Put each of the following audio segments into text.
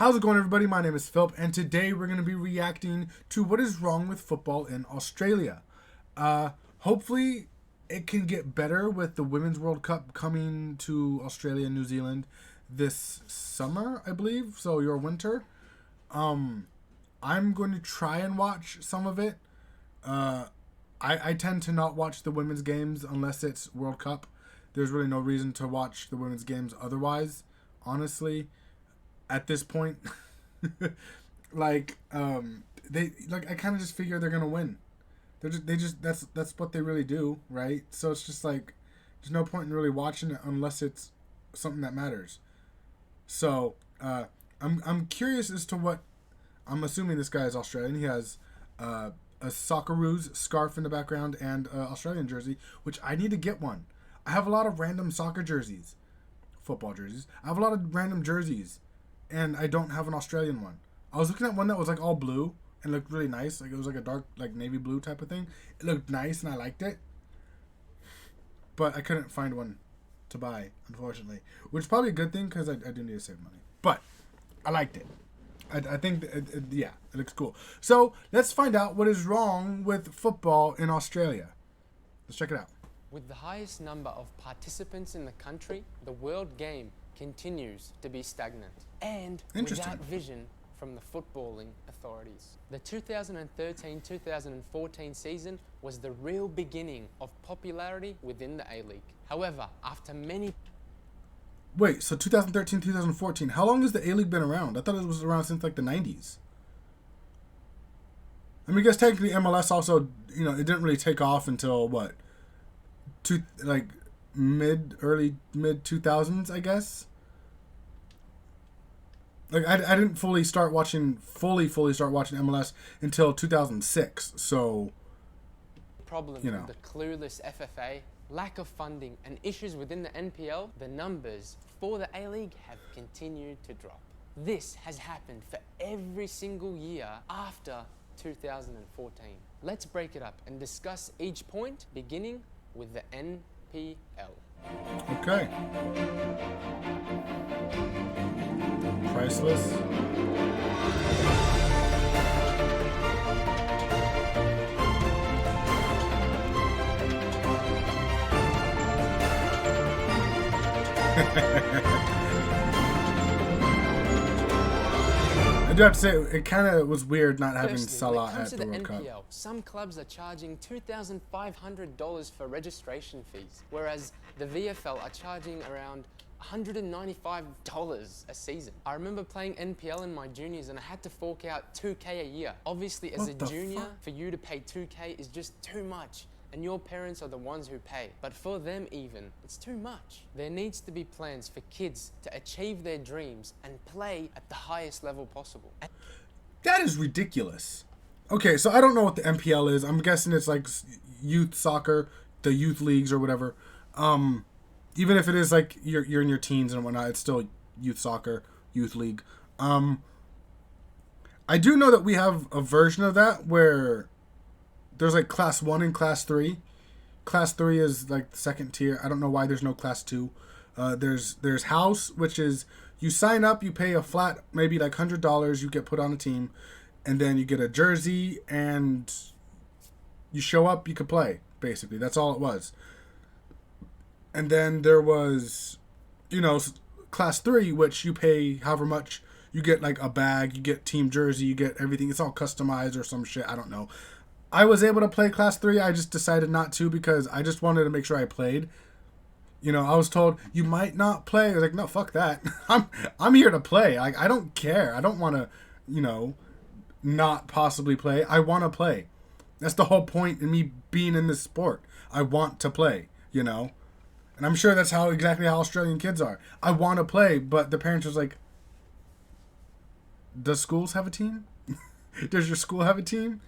How's it going, everybody? My name is Philip, and today we're going to be reacting to what is wrong with football in Australia. Hopefully, it can get better with the Women's World Cup coming to Australia and New Zealand this summer, I believe. So, your winter. I'm going to try and watch some of it. I tend to not watch the women's games unless it's World Cup. There's really no reason to watch the women's games otherwise, honestly. At this point, I kind of just figure they're gonna win. That's what they really do, right? So it's just like there's no point in really watching it unless it's something that matters. So I'm curious as to what. I'm assuming this guy is Australian. He has a Socceroos scarf in the background and an Australian jersey, which I need to get one. I have a lot of random soccer jerseys, football jerseys. I have a lot of random jerseys. And I don't have an Australian one. I was looking at one that was like all blue and looked really nice. Like it was like a dark, like navy blue type of thing. It looked nice and I liked it. But I couldn't find one to buy, unfortunately. Which is probably a good thing because I do need to save money. But I liked it. I think, it looks cool. So let's find out what is wrong with football in Australia. Let's check it out. With the highest number of participants in the country, the world game continues to be stagnant and without vision from the footballing authorities. The 2013-2014 season was the real beginning of popularity within the A-League. However, after many... Wait, so 2013, 2014, how long has the A-League been around? I thought it was around since like the 90s. I mean, I guess technically MLS also, it didn't really take off until what? Early mid 2000s, I guess. Like I didn't fully start watching MLS until 2006. So problems with the clueless FFA, lack of funding, and issues within the NPL, the numbers for the A-League have continued to drop. This has happened for every single year after 2014. Let's break it up and discuss each point, beginning with the NPL. Okay. Priceless. I do have to say, it kind of was weird not having Salah at the World Cup. Some clubs are charging $2,500 for registration fees, whereas the VFL are charging around $195 a season. I remember playing NPL in my juniors and I had to fork out $2K a year. Obviously, as a junior, for you to pay $2K is just too much. And your parents are the ones who pay. But for them even, it's too much. There needs to be plans for kids to achieve their dreams and play at the highest level possible. That is ridiculous. Okay, so I don't know what the MPL is. I'm guessing it's like youth soccer, the youth leagues or whatever. Even if it is like you're in your teens and whatnot, it's still youth soccer, youth league. I do know that we have a version of that where there's like class 1 and class 3. Class 3 is like the second tier. I don't know why there's no class 2. There's house, which is you sign up, you pay a flat maybe like $100, you get put on a team, and then you get a jersey and you show up, you can play. Basically, that's all it was. And then there was, class 3, which you pay however much. You get like a bag, you get team jersey, you get everything. It's all customized or some shit. I don't know. I was able to play class 3. I just decided not to because I just wanted to make sure I played. I was told you might not play. I was like, no, fuck that. I'm here to play. I don't care. I don't want to, not possibly play. I want to play. That's the whole point in me being in this sport. I want to play, And I'm sure that's exactly how Australian kids are. I want to play, but the parents was like, does schools have a team? Does your school have a team?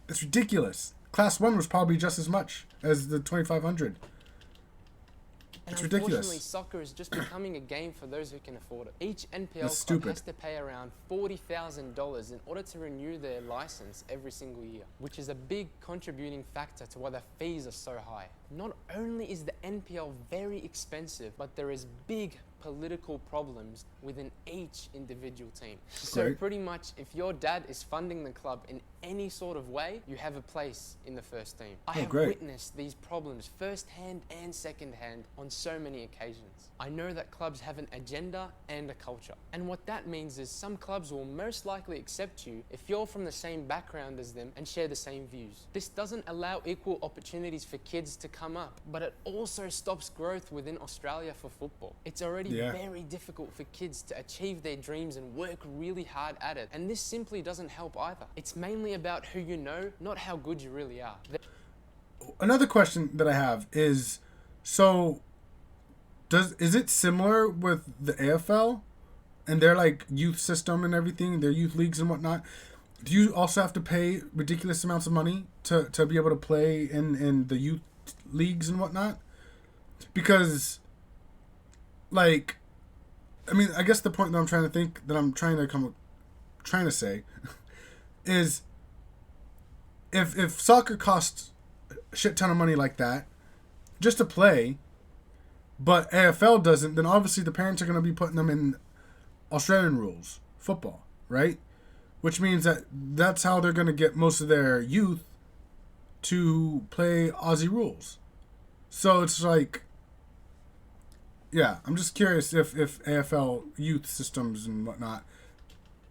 It's ridiculous. Class 1 was probably just as much as the 2,500. It's ridiculous. Unfortunately, soccer is just becoming a game for those who can afford it. Each NPL club has to pay around $40,000 in order to renew their license every single year, which is a big contributing factor to why the fees are so high. Not only is the NPL very expensive, but there is big political problems within each individual team. So pretty much, if your dad is funding the club in any sort of way, you have a place in the first team. I have witnessed these problems firsthand and secondhand on so many occasions. I know that clubs have an agenda and a culture. And what that means is some clubs will most likely accept you if you're from the same background as them and share the same views. This doesn't allow equal opportunities for kids to come up, but it also stops growth within Australia for football. It's already very difficult for kids to achieve their dreams and work really hard at it. And this simply doesn't help either. It's mainly about who you know, not how good you really are. Another question that I have is, so is it similar with the AFL and their like youth system and everything, their youth leagues and whatnot? Do you also have to pay ridiculous amounts of money to be able to play in the youth leagues and whatnot? Because, like, I mean, I guess the point that I'm trying to say is, if soccer costs a shit ton of money like that just to play, but AFL doesn't, then obviously the parents are going to be putting them in Australian rules football, right? Which means that's how they're going to get most of their youth to play Aussie rules. So it's like, yeah, I'm just curious if AFL youth systems and whatnot,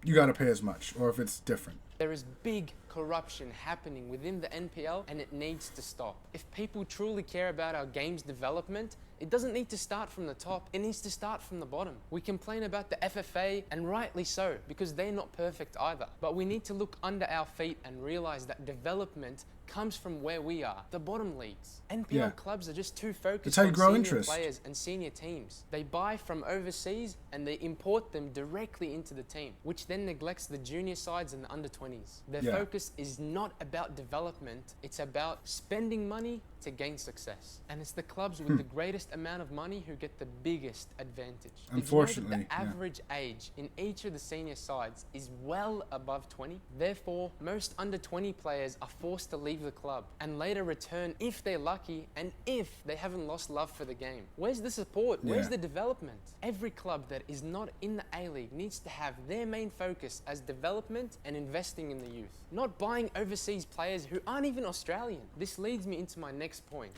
you got to pay as much, or if it's different. There is big corruption happening within the NPL, and it needs to stop. If people truly care about our game's development, it doesn't need to start from the top, it needs to start from the bottom. We complain about the FFA, and rightly so, because they're not perfect either. But we need to look under our feet and realize that development comes from where we are, the bottom leagues. NPL clubs are just too focused on senior players and senior teams. They buy from overseas and they import them directly into the team, which then neglects the junior sides and the under-20s. Their focus is not about development, it's about spending money to gain success. And it's the clubs with the greatest amount of money who get the biggest advantage. Unfortunately, did you know that the average age in each of the senior sides is well above 20? Therefore, most under-20 players are forced to leave the club and later return if they're lucky and if they haven't lost love for the game. Where's the support? Where's the development? Every club that is not in the A-League needs to have their main focus as development and investing in the youth, not buying overseas players who aren't even Australian. This leads me into my next point.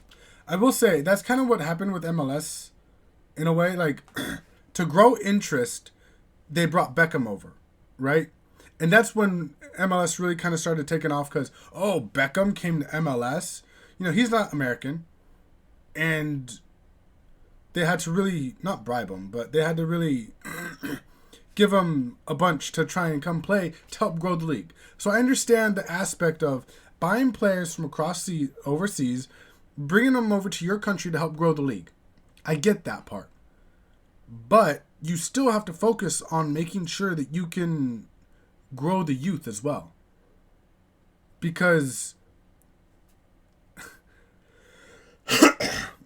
I will say that's kind of what happened with MLS in a way. Like, to grow interest, they brought Beckham over, right? And that's when MLS really kind of started taking off because, oh, Beckham came to MLS. You know, he's not American. And they had to really, not bribe him, but they had to really give him a bunch to try and come play to help grow the league. So I understand the aspect of buying players from across the overseas, bringing them over to your country to help grow the league. I get that part. But you still have to focus on making sure that you can grow the youth as well. Because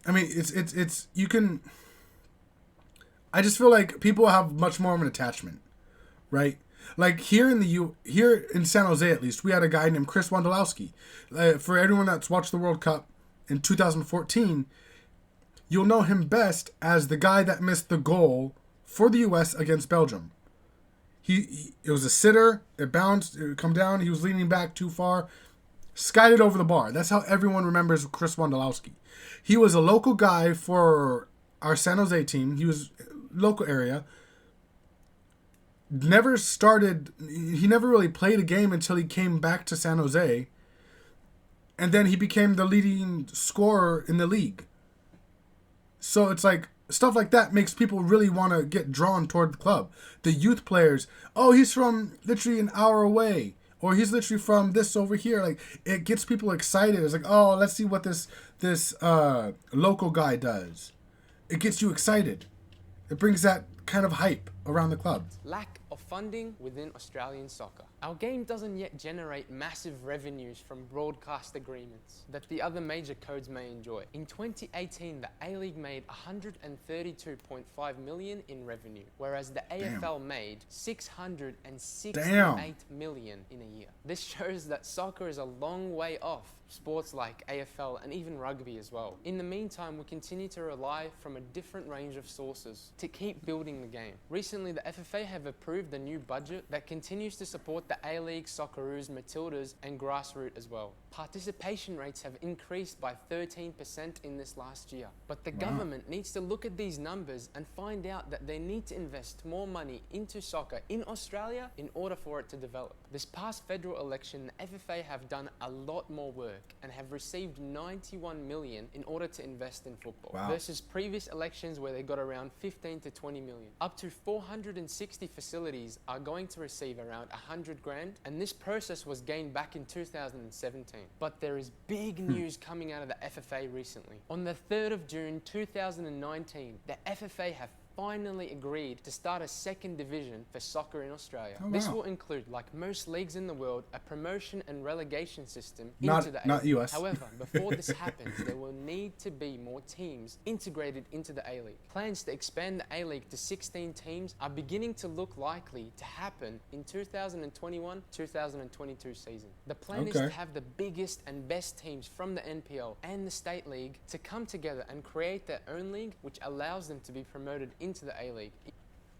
I mean, it's you can. I just feel like people have much more of an attachment, right? Like here in San Jose, at least, we had a guy named Chris Wondolowski. For everyone that's watched the World Cup in 2014, you'll know him best as the guy that missed the goal for the U.S. against Belgium. It was a sitter. It bounced. It would come down. He was leaning back too far. Skied it over the bar. That's how everyone remembers Chris Wondolowski. He was a local guy for our San Jose team. He was local area. He never really played a game until he came back to San Jose. And then he became the leading scorer in the league. So it's like, stuff like that makes people really want to get drawn toward the club. The youth players, oh, he's from literally an hour away. Or he's literally from this over here. Like, it gets people excited. It's like, oh, let's see what this local guy does. It gets you excited. It brings that kind of hype. around the club. Lack of funding within Australian soccer. Our game doesn't yet generate massive revenues from broadcast agreements that the other major codes may enjoy. In 2018, the A-League made 132.5 million in revenue, whereas the AFL made 668 million in a year. This shows that soccer is a long way off sports like AFL and even rugby as well. In the meantime, we continue to rely from a different range of sources to keep building the game. Recently, the FFA have approved a new budget that continues to support the A-League, Socceroos, Matildas and Grassroot as well. Participation rates have increased by 13% in this last year. But the government needs to look at these numbers and find out that they need to invest more money into soccer in Australia in order for it to develop. This past federal election, the FFA have done a lot more work and have received 91 million in order to invest in football versus previous elections where they got around 15 to 20 million. Up to 460 facilities are going to receive around 100 grand, and this process was gained back in 2017. But there is big news coming out of the FFA recently. On the 3rd of June 2019, the FFA have finally agreed to start a second division for soccer in Australia. This will include, like most leagues in the world, a promotion and relegation system into the A-League. Not US. However, before this happens, there will need to be more teams integrated into the A-League. Plans to expand the A-League to 16 teams are beginning to look likely to happen in 2021-2022 season. The plan is to have the biggest and best teams from the NPL and the State League to come together and create their own league, which allows them to be promoted into the A-League.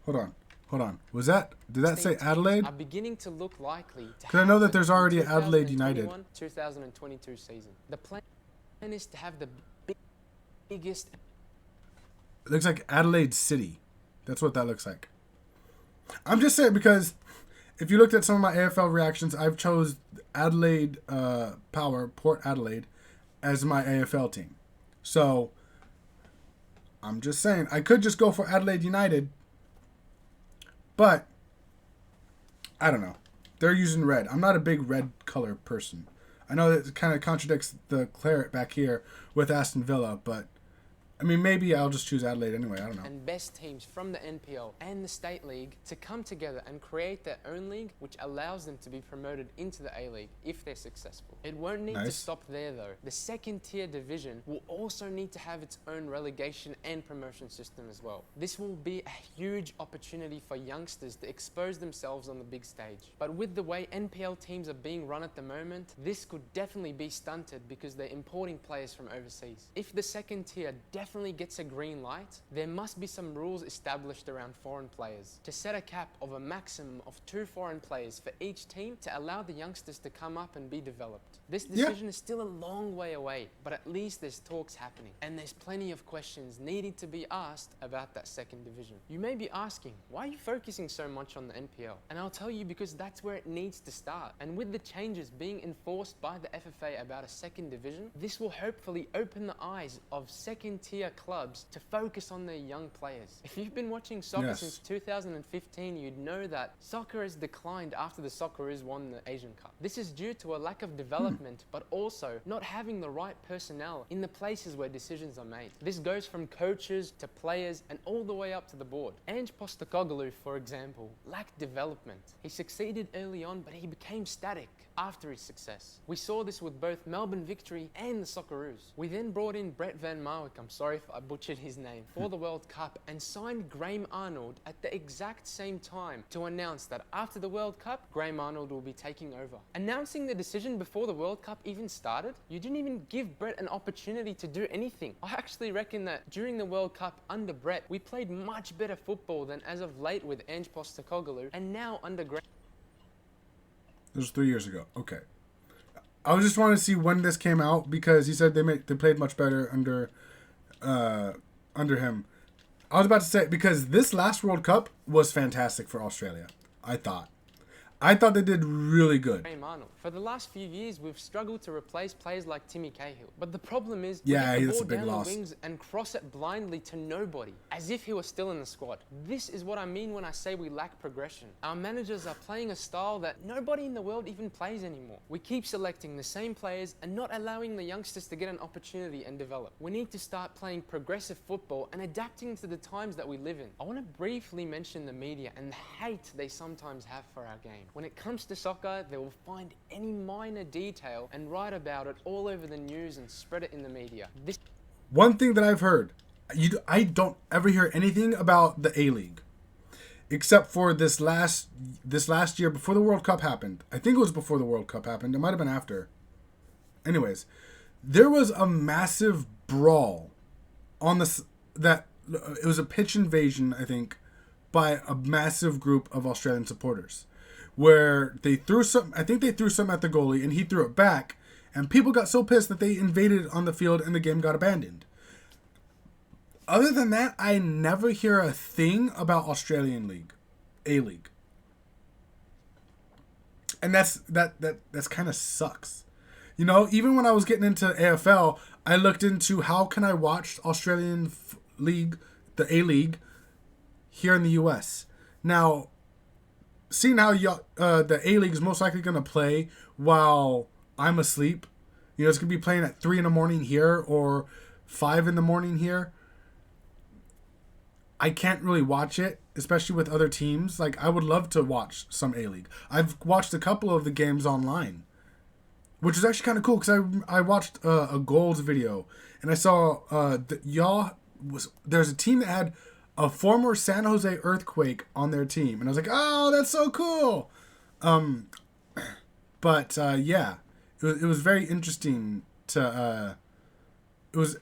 Hold on. Did that say Adelaide? Are beginning to look likely to because I know that there's already Adelaide United. 2022 season. The plan is to have the biggest. It looks like Adelaide City. That's what that looks like. I'm just saying because if you looked at some of my AFL reactions, I've chose Adelaide Power, Port Adelaide, as my AFL team. So I'm just saying, I could just go for Adelaide United, but I don't know. They're using red. I'm not a big red color person. I know that it kind of contradicts the claret back here with Aston Villa, but I mean, maybe I'll just choose Adelaide anyway. I don't know. And best teams from the NPL and the State League to come together and create their own league, which allows them to be promoted into the A-League if they're successful. It won't need to stop there though. The second tier division will also need to have its own relegation and promotion system as well. This will be a huge opportunity for youngsters to expose themselves on the big stage. But with the way NPL teams are being run at the moment, this could definitely be stunted because they're importing players from overseas. If the second tier definitely gets a green light, there must be some rules established around foreign players to set a cap of a maximum of 2 foreign players for each team to allow the youngsters to come up and be developed. This decision is still a long way away, but at least there's talks happening and there's plenty of questions needing to be asked about that second division. You may be asking, why are you focusing so much on the NPL? And I'll tell you, because that's where it needs to start. And with the changes being enforced by the FFA about a second division, this will hopefully open the eyes of second tier clubs to focus on their young players. If you've been watching soccer since 2015, you'd know that soccer has declined after the Socceroos won the Asian Cup. This is due to a lack of development, but also not having the right personnel in the places where decisions are made. This goes from coaches to players and all the way up to the board. Ange Postecoglou, for example, lacked development. He succeeded early on, but he became static after his success. We saw this with both Melbourne Victory and the Socceroos. We then brought in Brett Van Marwijk, I'm sorry if I butchered his name, for the World Cup and signed Graham Arnold at the exact same time to announce that after the World Cup, Graham Arnold will be taking over. Announcing the decision before the World Cup even started, you didn't even give Brett an opportunity to do anything. I actually reckon that during the World Cup under Brett, we played much better football than as of late with Ange Postecoglou, and now under Graham. This was 3 years ago. Okay. I was just wanting to see when this came out because he said they played much better under him. I was about to say, because this last World Cup was fantastic for Australia, I thought. I thought they did really good. For the last few years, we've struggled to replace players like Timmy Cahill. But the problem is, yeah, we that's get a the big ball down loss. the wings and cross it blindly to nobody. as if he was still in the squad. This is what I mean when I say we lack progression. Our managers are playing a style that nobody in the world even plays anymore. We keep selecting the same players and not allowing the youngsters to get an opportunity and develop. We need to start playing progressive football and adapting to the times that we live in. I want to briefly mention the media and the hate they sometimes have for our game. When it comes to soccer, they will find any minor detail and write about it all over the news and spread it in the media. One thing that I've heard, I don't ever hear anything about the A-League, except for this last year before the World Cup happened. I think it was before the World Cup happened. It might have been after. Anyways, there was a massive brawl on this. That it was a pitch invasion, I think, by a massive group of Australian supporters, where they threw some. I think they threw some at the goalie, and he threw it back. And people got so pissed that they invaded on the field and the game got abandoned. Other than that, I never hear a thing about Australian League, A-League. And that's kind of sucks. You know, even when I was getting into AFL, I looked into how can I watch Australian League, the A-League, here in the US. Now, seeing how the A-League is most likely going to play while I'm asleep. You know, it's going to be playing at 3 a.m. here or 5 a.m. here. I can't really watch it, especially with other teams. Like, I would love to watch some A-League. I've watched a couple of the games online, which is actually kind of cool because I watched a goals video and I saw there's a team that had a former San Jose Earthquake on their team. And I was like, oh, that's so cool. But yeah. It was very interesting to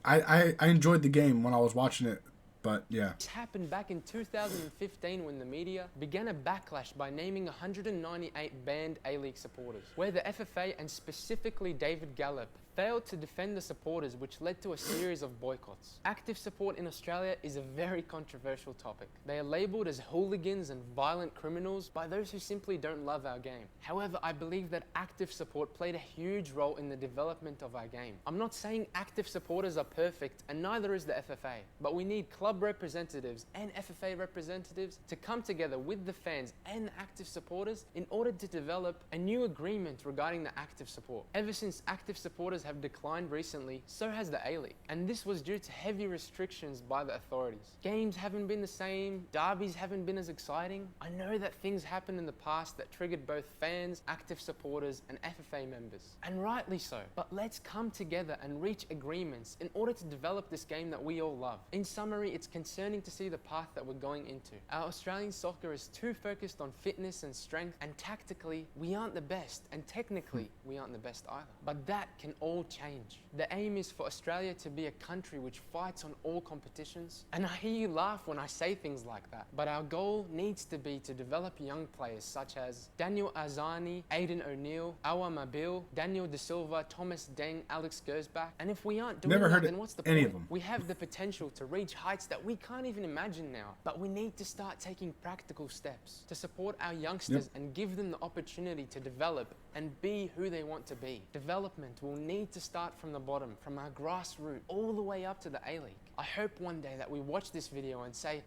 I enjoyed the game when I was watching it, but yeah. This happened back in 2015 when the media began a backlash by naming 198 banned A-League supporters, where the FFA and specifically David Gallop failed to defend the supporters, which led to a series of boycotts. Active support in Australia is a very controversial topic. They are labelled as hooligans and violent criminals by those who simply don't love our game. However, I believe that active support played a huge role in the development of our game. I'm not saying active supporters are perfect, and neither is the FFA, but we need club representatives and FFA representatives to come together with the fans and the active supporters in order to develop a new agreement regarding the active support. Ever since active supporters have declined recently, so has the A-League, and this was due to heavy restrictions by the authorities. Games haven't been the same, derbies haven't been as exciting. I know that things happened in the past that triggered both fans, active supporters, and FFA members, and rightly so, but let's come together and reach agreements in order to develop this game that we all love. In summary, it's concerning to see the path that we're going into. Our Australian soccer is too focused on fitness and strength, and tactically, we aren't the best, and technically, we aren't the best either. But that can all change. The aim is for Australia to be a country which fights on all competitions. And I hear you laugh when I say things like that, but our goal needs to be to develop young players such as Daniel Arzani, Aidan O'Neill, Awa Mabil, Daniel De Silva, Thomas Deng, Alex Gersbach. And if we aren't doing that, then what's the point? We have the potential to reach heights that we can't even imagine now, but we need to start taking practical steps to support our youngsters and give them the opportunity to develop and be who they want to be. Development will need to start from the bottom, from our grassroots, all the way up to the A-League. I hope one day that we watch this video and say,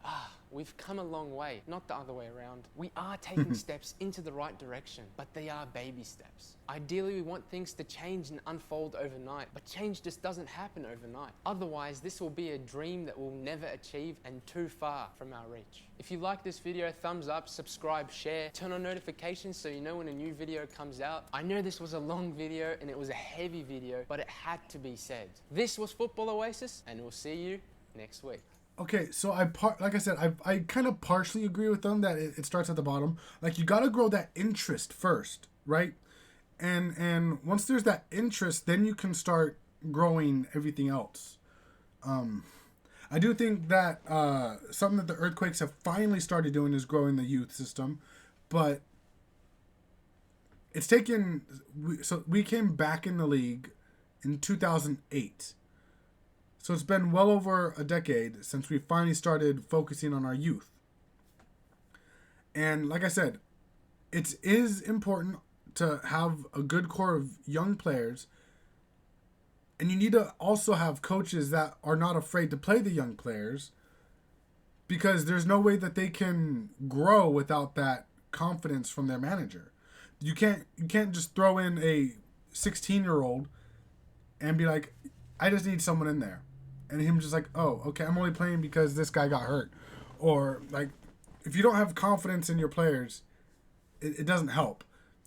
we've come a long way, not the other way around. We are taking steps into the right direction, but they are baby steps. Ideally, we want things to change and unfold overnight, but change just doesn't happen overnight. Otherwise, this will be a dream that we'll never achieve and too far from our reach. If you like this video, thumbs up, subscribe, share, turn on notifications so you know when a new video comes out. I know this was a long video and it was a heavy video, but it had to be said. This was Football Oasis, and we'll see you next week. Okay, so like I said, I kind of partially agree with them that it starts at the bottom. Like, you got to grow that interest first, right? And once there's that interest, then you can start growing everything else. I do think that something that the Earthquakes have finally started doing is growing the youth system, but it's taken. So we came back in the league in 2008. So it's been well over a decade since we finally started focusing on our youth. And like I said, it is important to have a good core of young players. And you need to also have coaches that are not afraid to play the young players because there's no way that they can grow without that confidence from their manager. You can't just throw in a 16-year-old and be like, I just need someone in there, and him just like, oh, okay, I'm only playing because this guy got hurt, or like, if you don't have confidence in your players, it doesn't help.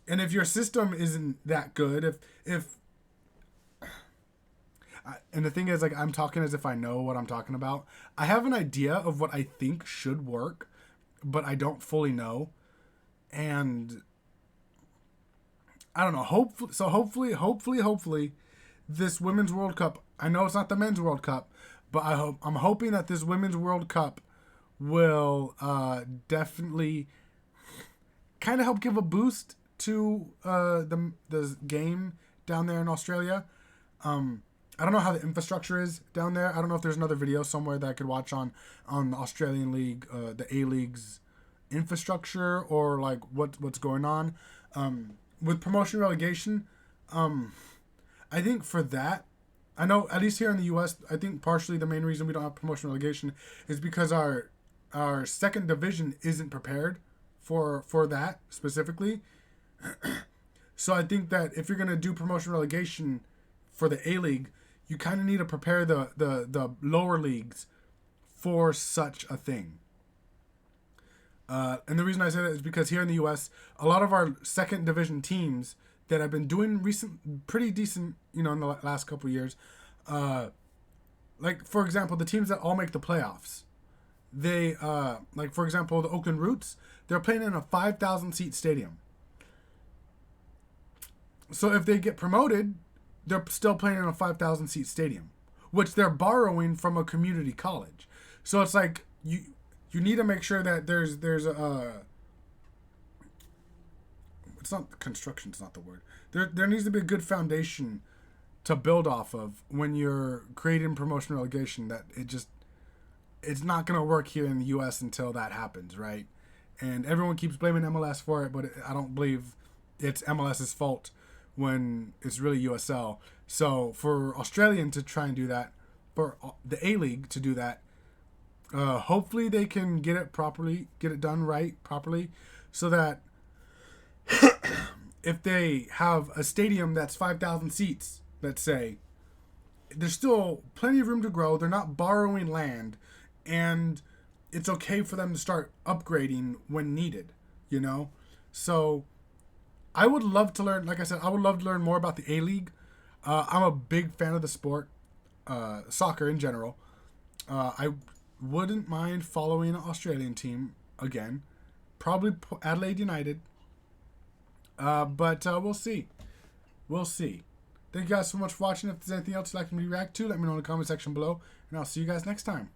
And if your system isn't that good, and the thing is, like, I'm talking as if I know what I'm talking about. I have an idea of what I think should work, but I don't fully know. And I don't know. Hopefully, this Women's World Cup. I know it's not the Men's World Cup, but I'm hoping that this Women's World Cup will definitely kind of help give a boost to the game down there in Australia. I don't know how the infrastructure is down there. I don't know if there's another video somewhere that I could watch on the Australian League, the A-League's infrastructure, or like what's going on. With promotion relegation, I think for that, I know at least here in the U.S., I think partially the main reason we don't have promotion relegation is because our second division isn't prepared for that specifically. So I think that if you're going to do promotion relegation for the A-League, you kind of need to prepare the lower leagues for such a thing. And the reason I say that is because here in the U.S., a lot of our second division teams that have been doing pretty decent, in the last couple of years, like, for example, the teams that all make the playoffs, they, like, for example, the Oakland Roots, they're playing in a 5,000-seat stadium. So if they get promoted, they're still playing in a 5,000-seat stadium, which they're borrowing from a community college. So it's like, you need to make sure that there's a... It's not... Construction's not the word. There needs to be a good foundation to build off of when you're creating promotion relegation, that it's not going to work here in the U.S. until that happens, right? And everyone keeps blaming MLS for it, but I don't believe it's MLS's fault when it's really USL. So for Australian to try and do that, for the A-League to do that, hopefully they can get it done right, properly, so that if they have a stadium that's 5,000 seats, let's say, there's still plenty of room to grow. They're not borrowing land, and it's okay for them to start upgrading when needed, So I would love to learn, like I said, I would love to learn more about the A-League. I'm a big fan of the sport, soccer in general. I wouldn't mind following an Australian team again. Probably Adelaide United. But we'll see. We'll see. Thank you guys so much for watching. If there's anything else you'd like me to react to, let me know in the comment section below. And I'll see you guys next time.